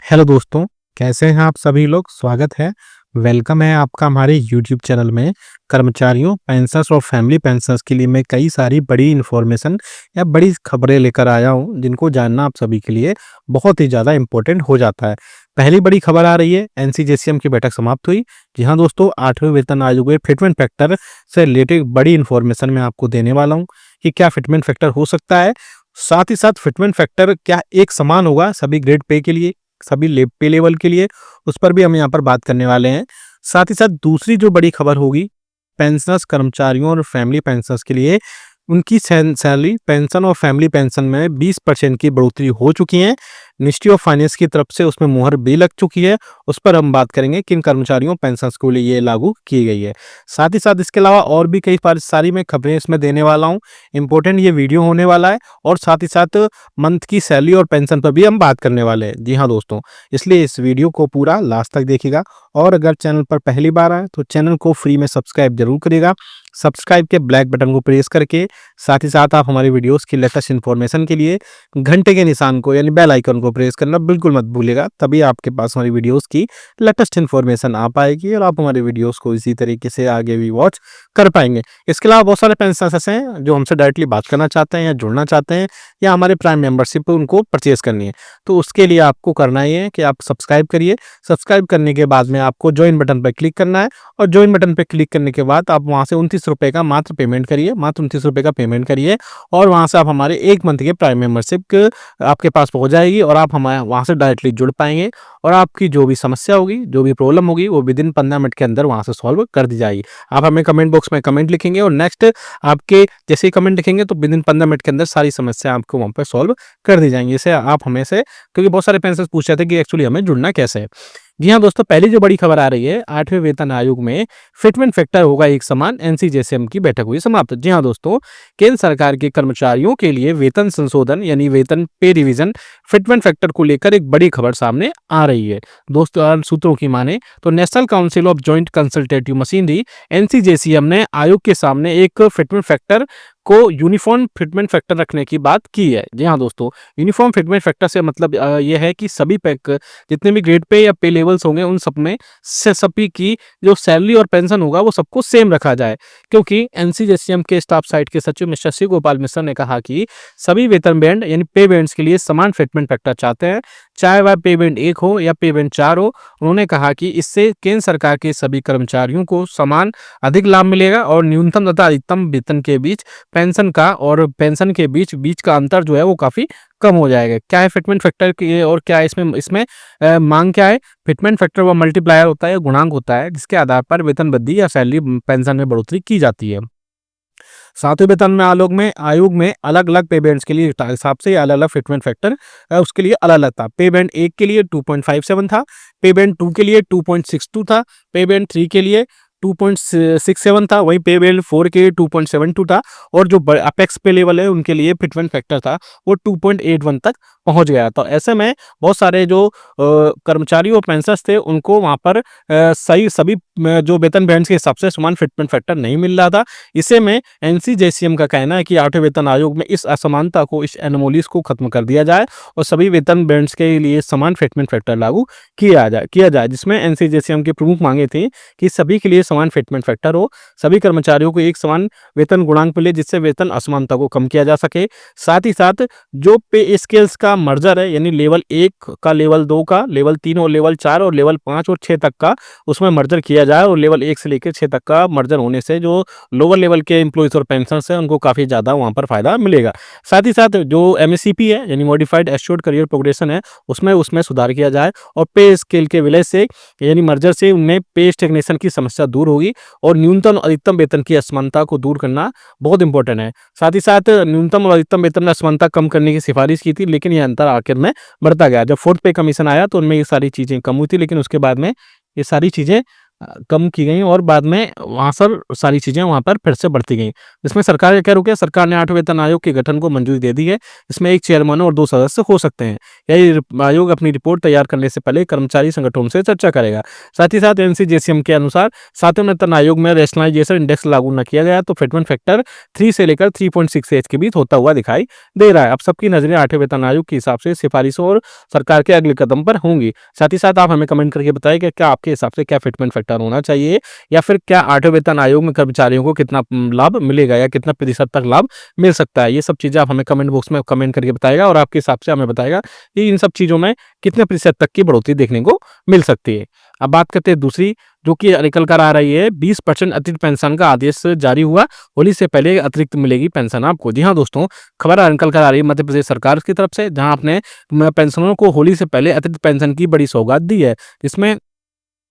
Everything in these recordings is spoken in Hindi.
हेलो दोस्तों, कैसे हैं आप सभी लोग? स्वागत है, वेलकम है आपका हमारे यूट्यूब चैनल में। कर्मचारियों, पेंशनर्स और फैमिली पेंशनर्स के लिए मैं कई सारी बड़ी इन्फॉर्मेशन या बड़ी खबरें लेकर आया हूँ, जिनको जानना आप सभी के लिए बहुत ही ज़्यादा इम्पोर्टेंट हो जाता है। पहली बड़ी खबर आ रही है, एनसीजेसीएम की बैठक समाप्त हुई। जी हाँ दोस्तों, 8वें वेतन आयोग में फिटमेंट फैक्टर से रिलेटेड बड़ी इन्फॉर्मेशन मैं आपको देने वाला हूँ कि क्या फिटमेंट फैक्टर हो सकता है। साथ ही साथ फिटमेंट फैक्टर क्या एक समान होगा सभी ग्रेड पे के लिए, सभी पे लेवल के लिए, उस पर भी हम यहाँ पर बात करने वाले हैं। साथ ही साथ दूसरी जो बड़ी खबर होगी, पेंशनर्स, कर्मचारियों और फैमिली पेंशनर्स के लिए उनकी सैलरी, पेंशन और फैमिली पेंशन में 20% की बढ़ोतरी हो चुकी है। मिनिस्ट्री ऑफ फाइनेंस की तरफ से उसमें मुहर भी लग चुकी है। उस पर हम बात करेंगे किन कर्मचारियों, पेंशनर्स के लिए ये लागू की गई है। साथ ही साथ इसके अलावा और भी कई सारी मैं खबरें इसमें देने वाला हूँ। इंपॉर्टेंट ये वीडियो होने वाला है और साथ ही साथ मंथ की सैलरी और पेंशन पर भी हम बात करने वाले हैं। जी हाँ दोस्तों, इसलिए इस वीडियो को पूरा लास्ट तक देखिएगा और अगर चैनल पर पहली बार आए तो चैनल को फ्री में सब्सक्राइब जरूर करिएगा। सब्सक्राइब के ब्लैक बटन को प्रेस करके साथ ही साथ आप हमारी वीडियोस की लेटेस्ट इन्फॉर्मेशन के लिए घंटे के निशान को यानी बेल आइकन को प्रेस करना बिल्कुल मत भूलिएगा। तभी आपके पास हमारी वीडियोस की लेटेस्ट इन्फॉर्मेशन आ पाएगी और आप हमारी वीडियोस को इसी तरीके से आगे भी वॉच कर पाएंगे। इसके अलावा बहुत सारे पेंशनर्स ऐसे हैं जो हमसे डायरेक्टली बात करना चाहते हैं या जुड़ना चाहते हैं या हमारे प्राइम मेंबरशिप उनको परचेज करनी है, तो उसके लिए आपको करना ही है कि आप सब्सक्राइब करिए। सब्सक्राइब करने के बाद में आपको ज्वाइन बटन पर क्लिक करना है और ज्वाइन बटन पर क्लिक करने के बाद आप वहां से 29 रुपए का मात्र पेमेंट करिए, मात्र 29 रुपए का पेमेंट करिए और वहां से आप हमारे 1 मंथ के प्राइम मेंबरशिप आपके पास पहुंच जाएगी और आप हमारे वहां से डायरेक्टली जुड़ पाएंगे और आपकी जो भी समस्या होगी, जो भी प्रॉब्लम होगी, वो विदिन 15 मिनट के अंदर वहां से सॉल्व कर दी जाएगी। आप हमें कमेंट बॉक्स में कमेंट लिखेंगे और नेक्स्ट आपके जैसे ही कमेंट लिखेंगे तो विदिन 15 मिनट के अंदर सारी समस्या आपको वहां पर सॉल्व कर दी जाएंगी। इसे आप हमें से, क्योंकि बहुत सारे पेंशनर्स पूछ रहे थे कि एक्चुअली हमें जुड़ना कैसे है। जी हाँ दोस्तों, पहली जो बड़ी खबर आ रही है, 8वें वेतन आयोग में फिटमेंट फैक्टर होगा एक समान, एनसीजेसीएम की बैठक हुई समाप्त। जी हाँ दोस्तों, केंद्र सरकार के कर्मचारियों के लिए वेतन संशोधन यानी वेतन पे रिवीजन फिटमेंट फैक्टर को लेकर एक बड़ी खबर सामने आ रही है। दोस्तों, सूत्रों की माने तो national council of joint consultative machinery NCJCM ने आयोग के सामने एक फिटमेंट फैक्टर को यूनिफॉर्म फिटमेंट फैक्टर रखने की बात की है। जी हाँ दोस्तों, यूनिफॉर्म फिटमेंट फैक्टर से मतलब यह है कि सभी पैक जितने भी ग्रेड पे या पे लेवल्स होंगे उन सब में से सभी की जो सैलरी और पेंशन होगा वो सबको सेम रखा जाए, क्योंकि एनसीजेसीएम के स्टाफ साइट के सचिव मिस्टर शिव गोपाल मिश्र ने कहा कि सभी वेतन बैंड यानी पे बैंड्स के लिए समान फिटमेंट फैक्टर चाहते हैं, चाहे वह पे बैंड 1 हो या पे बैंड 4 हो। उन्होंने कहा कि इससे केंद्र सरकार के सभी कर्मचारियों को समान अधिक लाभ मिलेगा और न्यूनतम तथा अधिकतम वेतन के बीच पेंशन का और पेंशन के बीच का अंतर जो है वो काफी कम हो जाएगा। क्या है फिटमेंट फैक्टर की और क्या है इसमें इसमें मांग क्या है? फिटमेंट फैक्टर वो मल्टीप्लायर होता है, गुणांक होता है जिसके आधार पर वेतन वृद्धि या सैलरी पेंशन में बढ़ोतरी की जाती है। सातवें वेतन में आयोग में अलग अलग पे बैंड्स के लिए हिसाब से अलग अलग फिटमेंट फैक्टर उसके लिए अलग अलग था। पे बैंड 1 के लिए 2.57 था, पे बैंड 2 के लिए 2.62 था, पे बैंड 3 के लिए 2.67 था, वहीं पे बैंड 4 के लिए 2.72 था और जो अपेक्स पे लेवल है उनके लिए फिटमेंट फैक्टर था वो 2.81 तक पहुंच गया। तो ऐसे में बहुत सारे जो कर्मचारी और पेंशनर्स थे उनको वहां पर सही सभी जो वेतन बैंड्स के हिसाब से समान फिटमेंट फैक्टर नहीं मिल रहा था। इसे में एनसीजेसीएम का कहना है कि 8वें वेतन आयोग में इस असमानता को, इस एनोमोलीज को खत्म कर दिया जाए और सभी वेतन बैंड्स के लिए समान फिटमेंट फैक्टर लागू किया जाए जिसमें एनसीजेसीएम की प्रमुख मांगे थी कि सभी के लिए समान फिटमेंट फैक्टर हो, सभी कर्मचारियों को एक समान वेतन गुणांक मिले जिससे वेतन असमानता को कम किया जा सके। साथ ही साथ जो पे स्केल्स का मर्जर है यानी लेवल 1 का, लेवल 2 का, लेवल 3 और लेवल 4 और लेवल 5 और 6 तक का उसमें मर्जर किया जाए और लेवल 1 से लेकर 6 तक का मर्जर होने से जो लोअर लेवल के एम्प्लॉइज और पेंशनर्स हैं उनको काफ़ी ज़्यादा वहाँ पर फायदा मिलेगा। साथ ही साथ जो एमएससीपी है यानी मॉडिफाइड एश्योर्ड करियर प्रोग्रेशन है उसमें सुधार किया जाए और पे स्केल के विलय से यानी मर्जर से उनमें पे स्टेग्नेशन की समस्या दूर होगी और न्यूनतम और अधिकतम वेतन की असमानता को दूर करना बहुत इंपॉर्टेंट है। साथ ही साथ न्यूनतम और अधिकतम वेतन में असमानता कम करने की सिफारिश की थी, लेकिन यह अंतर आखिर में बढ़ता गया। जब 4th पे कमीशन आया तो उनमें ये सारी चीज़ें कम हुई थी, लेकिन उसके बाद में ये सारी चीज़ें कम की गई और बाद में वहाँ सर सारी चीज़ें वहाँ पर फिर से बढ़ती गईं। इसमें सरकार का क्या रुक गया, सरकार ने 8वें वेतन आयोग के गठन को मंजूरी दे दी है। इसमें 1 चेयरमैन और 2 सदस्य हो सकते हैं। यह आयोग अपनी रिपोर्ट तैयार करने से पहले कर्मचारी संगठनों से चर्चा करेगा। साथ ही साथ एनसीजेसीएम के अनुसार 7वें वेतन आयोग में रैशनलाइजेशन इंडेक्स लागू न किया गया तो फिटमेंट फैक्टर 3 से लेकर 3.68 के बीच होता हुआ दिखाई दे रहा है। अब सबकी नज़रें 8वें वेतन आयोग के हिसाब से सिफारिशों और सरकार के अगले कदम पर होंगी। साथ ही साथ आप हमें कमेंट करके बताइए कि क्या आपके हिसाब से क्या फिटमेंट फैक्टर होना चाहिए, या फिर क्या 8वें वेतन आयोग में कर्मचारियों को कितना लाभ मिलेगा या कितना प्रतिशत तक लाभ मिल सकता है। ये सब चीज़ें आप हमें कमेंट बॉक्स में कमेंट करके बताइएगा और आपके हिसाब से हमें बताएगा कि इन सब चीज़ों में कितने प्रतिशत तक की बढ़ोतरी देखने को मिल सकती है। अब बात करते हैं दूसरी, जो कि निकल कर आ रही है, 20% अतिरिक्त पेंशन का आदेश जारी हुआ। होली से पहले अतिरिक्त मिलेगी पेंशन आपको। जी हाँ दोस्तों, खबर निकल कर आ रही है मध्य प्रदेश सरकार की तरफ से, जहां आपने पेंशनरों को होली से पहले अतिरिक्त पेंशन की बड़ी सौगात दी है। इसमें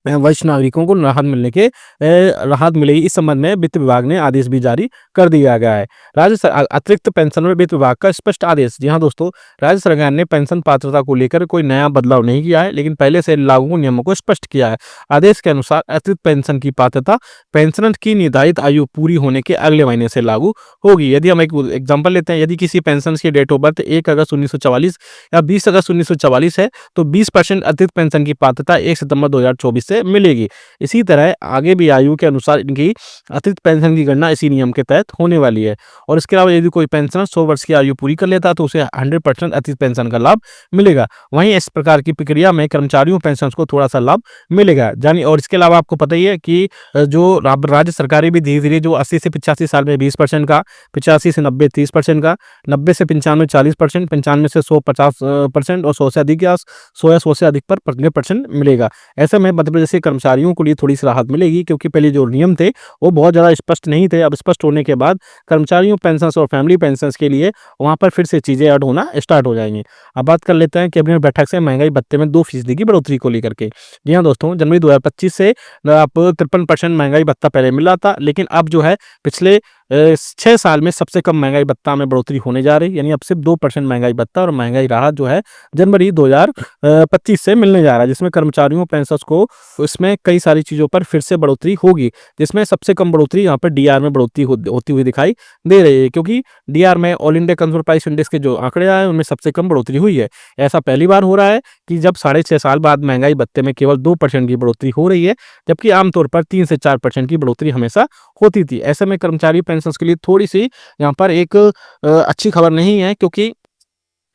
वरिष्ठ नागरिकों को राहत मिलेगी। इस संबंध में वित्त विभाग ने आदेश भी जारी कर दिया गया है। अतिरिक्त पेंशन में वित्त विभाग का स्पष्ट आदेश। जी हाँ दोस्तों, राज्य सरकार ने पेंशन पात्रता को लेकर कोई नया बदलाव नहीं किया है, लेकिन पहले से लागू नियमों को स्पष्ट किया है। आदेश के अनुसार अतिरिक्त पेंशन की पात्रता पेंशनर की निर्धारित आयु पूरी होने के अगले महीने से लागू होगी। यदि हम एक एग्जाम्पल लेते हैं, यदि किसी पेंशन की डेट ऑफ बर्थ 1 अगस्त 1944 या 20 अगस्त 1944 है, तो 20% अतिरिक्त पेंशन की पात्रता 1 सितंबर 2024 से मिलेगी। इसी तरह आगे भी आयु के अनुसार इनकी अतिरिक्त पेंशन की गणना इसी नियम के तहत होने वाली है। और इसके अलावा यदि कोई पेंशनर 100 वर्ष की आयु पूरी कर लेता है तो उसे 100% अतिरिक्त पेंशन का लाभ मिलेगा। वहीं इस प्रकार की प्रक्रिया में कर्मचारियों पेंशन को थोड़ा सा लाभ मिलेगा जानी। और इसके अलावा आपको पता ही है कि जो राज्य सरकारें भी धीरे धीरे जो 80 से 85 साल में 20% का, 85 से 90 30% का, 90 से 95 40%, 95 से 100 50% और 100 से अधिक या 100 से अधिक पर 15% मिलेगा। ऐसे में मध्य प्रदेश के कर्मचारियों को लिए थोड़ी सी राहत मिलेगी, क्योंकि पहले जो नियम थे वो बहुत ज़्यादा स्पष्ट नहीं थे। अब स्पष्ट होने के बाद कर्मचारियों पेंशन और फैमिली पेंशन के लिए वहाँ पर फिर से चीज़ें ऐड होना स्टार्ट हो जाएंगी। अब बात कर लेते हैं कैबिनेट बैठक से महंगाई भत्ते में 2% की बढ़ोतरी को लेकर के। जी हाँ दोस्तों, जनवरी 2025 से आप 53% महंगाई भत्ता पहले मिल रहा था, लेकिन अब जो है पिछले 6 साल में सबसे कम महंगाई भत्ता में बढ़ोतरी होने जा रही है। यानी अब सिर्फ 2% महंगाई भत्ता और महंगाई राहत जो है जनवरी 2025 से मिलने जा रहा है, जिसमें कर्मचारियों पेंशनर्स को इसमें कई सारी चीज़ों पर फिर से बढ़ोतरी होगी। जिसमें सबसे कम बढ़ोतरी यहाँ पर डीआर में बढ़ोतरी होती हुई दिखाई दे रही है, क्योंकि डीआर में all India consumer price index के जो आंकड़े आए उनमें सबसे कम बढ़ोतरी हुई है। ऐसा पहली बार हो रहा है कि जब 6.5 साल बाद महंगाई भत्ते में केवल 2% की बढ़ोतरी हो रही है, जबकि आमतौर पर 3 से 4% की बढ़ोतरी हमेशा होती थी। ऐसे में कर्मचारी पेंशन के लिए थोड़ी सी यहाँ पर एक अच्छी खबर नहीं है, क्योंकि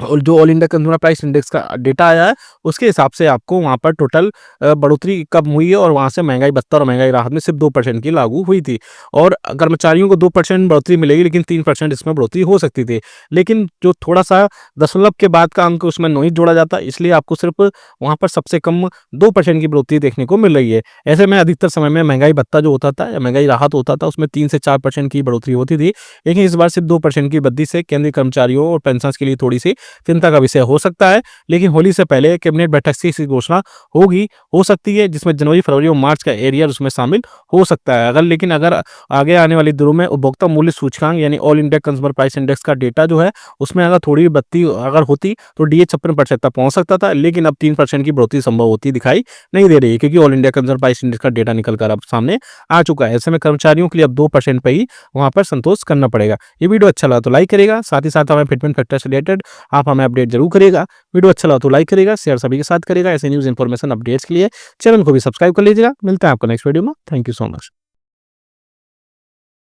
और जो all India consumer price index का डेटा आया है उसके हिसाब से आपको वहाँ पर टोटल बढ़ोतरी कब हुई है, और वहाँ से महंगाई भत्ता और महंगाई राहत में सिर्फ 2% की लागू हुई थी। और कर्मचारियों को 2% बढ़ोतरी मिलेगी, लेकिन 3% इसमें बढ़ोतरी हो सकती थी। लेकिन जो थोड़ा सा दशमलव के बाद का अंक उसमें नहीं जोड़ा जाता, इसलिए आपको सिर्फ वहाँ पर सबसे कम 2% की बढ़ोतरी देखने को मिल रही है। ऐसे में अधिकतर समय में महंगाई भत्ता जो होता था या महंगाई राहत होता था उसमें 3 से 4% की बढ़ोतरी होती थी, लेकिन इस बार सिर्फ 2% की वृद्धि से केंद्रीय कर्मचारियों और पेंशन के लिए थोड़ी सी चिंता का विषय हो सकता है। लेकिन होली से पहले कैबिनेट बैठक से इसकी घोषणा हो सकती है, जिसमें जनवरी फरवरी और मार्च का एरियर उसमें शामिल हो सकता है। अगर आगे आने वाली दिनों में उपभोक्ता मूल्य सूचकांक यानी all India consumer price index का डेटा जो है उसमें अगर थोड़ी बढ़ती अगर होती तो डीए 56% तक पहुंच सकता था, लेकिन अब 3% की बढ़ोतरी संभव होती दिखाई नहीं दे रही है, क्योंकि all India consumer price index का डेटा निकल कर अब सामने आ चुका है। ऐसे में कर्मचारियों के लिए अब 2% पे ही वहां पर संतोष करना पड़ेगा। ये वीडियो अच्छा लगा तो लाइक करेगा, साथ ही साथ हमें फिटमेंट फैक्टर से रिलेटेड आप हमें अपडेट जरूर करेगा। वीडियो अच्छा लगा तो लाइक करेगा, शेयर सभी के साथ करेगा। ऐसे न्यूज़ इन्फॉर्मेशन अपडेट्स के लिए चैनल को भी सब्सक्राइब कर लीजिएगा। मिलता है आपको नेक्स्ट वीडियो में। Thank you so much.